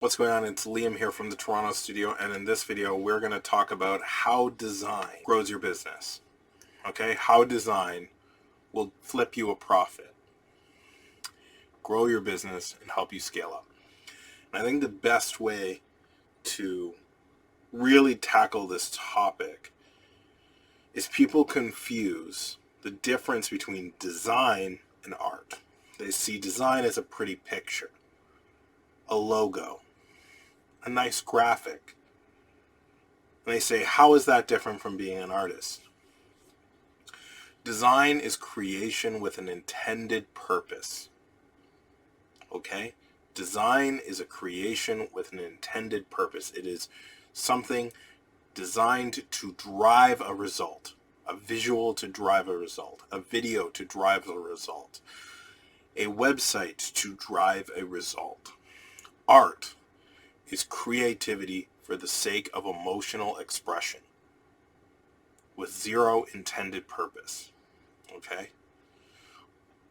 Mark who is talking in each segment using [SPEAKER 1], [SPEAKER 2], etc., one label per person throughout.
[SPEAKER 1] What's going on? It's Liam here from the Toronto studio, and in this video we're going to talk about how design grows your business. Okay, how design will flip you a profit, grow your business, and help you scale up. And I think the best way to really tackle this topic is people confuse the difference between design and art. They see design as a pretty picture, a logo, a nice graphic. And they say, how is that different from being an artist? Design is creation with an intended purpose. Okay? Design is a creation with an intended purpose. It is something designed to drive a result, a visual to drive a result, a video to drive a result, a website to drive a result. Art is creativity for the sake of emotional expression with zero intended purpose. Okay?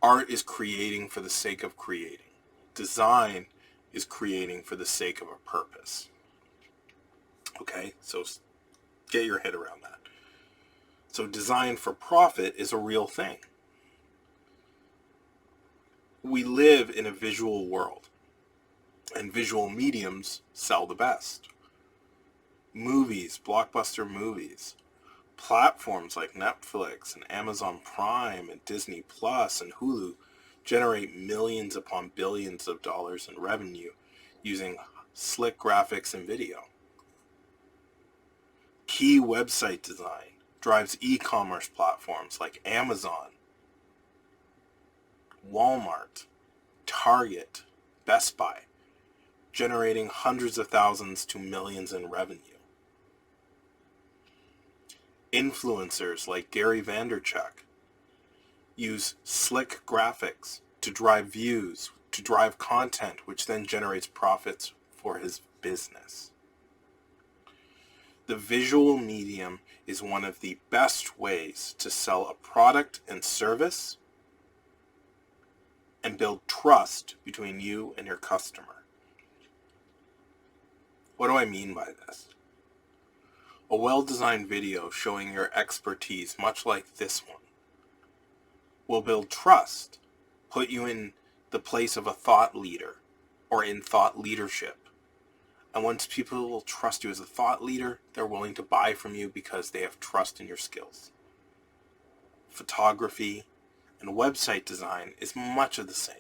[SPEAKER 1] Art is creating for the sake of creating. Design is creating for the sake of a purpose. Okay? So get your head around that. So design for profit is a real thing. We live in a visual world, and visual mediums sell the best. Movies, blockbuster movies, platforms like Netflix and Amazon Prime and Disney Plus and Hulu generate millions upon billions of dollars in revenue using slick graphics and video. Key website design drives e-commerce platforms like Amazon, Walmart, Target, Best Buy, generating hundreds of thousands to millions in revenue. Influencers like Gary Vaynerchuk use slick graphics to drive views, to drive content, which then generates profits for his business. The visual medium is one of the best ways to sell a product and service and build trust between you and your customer. What do I mean by this? A well-designed video showing your expertise, much like this one, will build trust, put you in the place of a thought leader or in thought leadership. And once people will trust you as a thought leader, they're willing to buy from you because they have trust in your skills. Photography and website design is much of the same.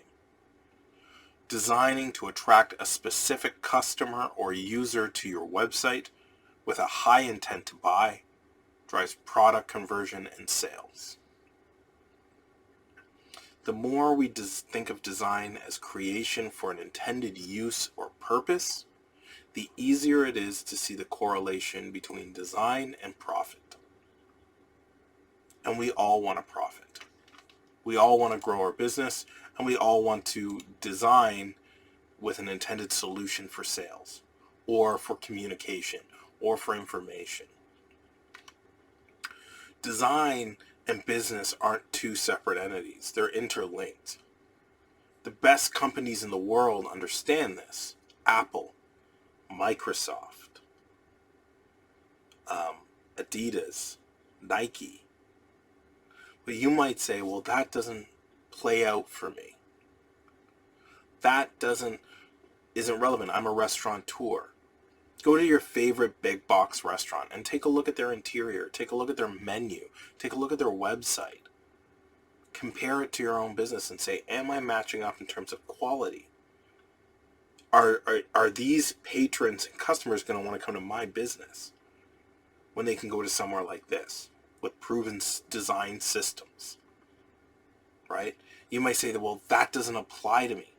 [SPEAKER 1] Designing to attract a specific customer or user to your website with a high intent to buy drives product conversion and sales. The more we think of design as creation for an intended use or purpose, the easier it is to see the correlation between design and profit. And we all want to profit. We all want to grow our business, and we all want to design with an intended solution for sales, or for communication, or for information. Design and business aren't two separate entities. They're interlinked. The best companies in the world understand this. Apple, Microsoft, Adidas, Nike. But you might say, well, that doesn't play out for me. That isn't relevant. I'm a restaurateur. Go to your favorite big box restaurant and take a look at their interior. Take a look at their menu. Take a look at their website. Compare it to your own business and say, am I matching up in terms of quality? Are these patrons and customers going to want to come to my business when they can go to somewhere like this with proven design systems? Right? You might say that, well, that doesn't apply to me.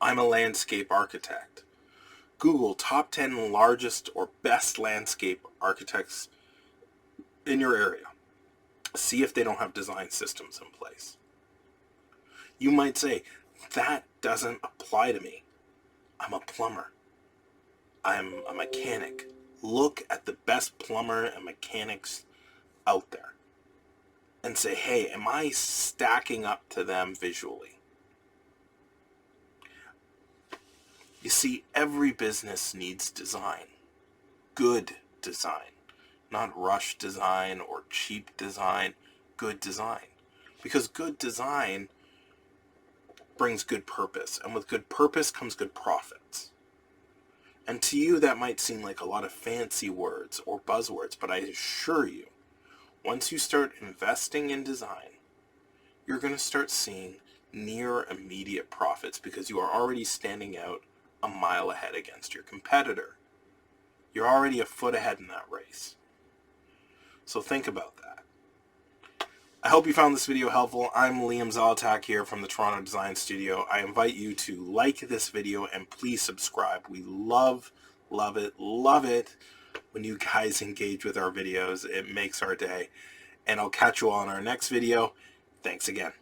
[SPEAKER 1] I'm a landscape architect. Google top 10 largest or best landscape architects in your area. See if they don't have design systems in place. You might say, that doesn't apply to me. I'm a plumber. I'm a mechanic. Look at the best plumber and mechanics out there and say, hey, am I stacking up to them visually? You see, every business needs design. Good design. Not rush design or cheap design. Good design. Because good design brings good purpose. And with good purpose comes good profits. And to you, that might seem like a lot of fancy words or buzzwords, but I assure you, once you start investing in design, you're going to start seeing near immediate profits because you are already standing out a mile ahead against your competitor. You're already a foot ahead in that race. So think about that. I hope you found this video helpful. I'm Liam Zolotak here from the Toronto Design Studio. I invite you to like this video and please subscribe. We love it when you guys engage with our videos. It makes our day. And I'll catch you all in our next video. Thanks again.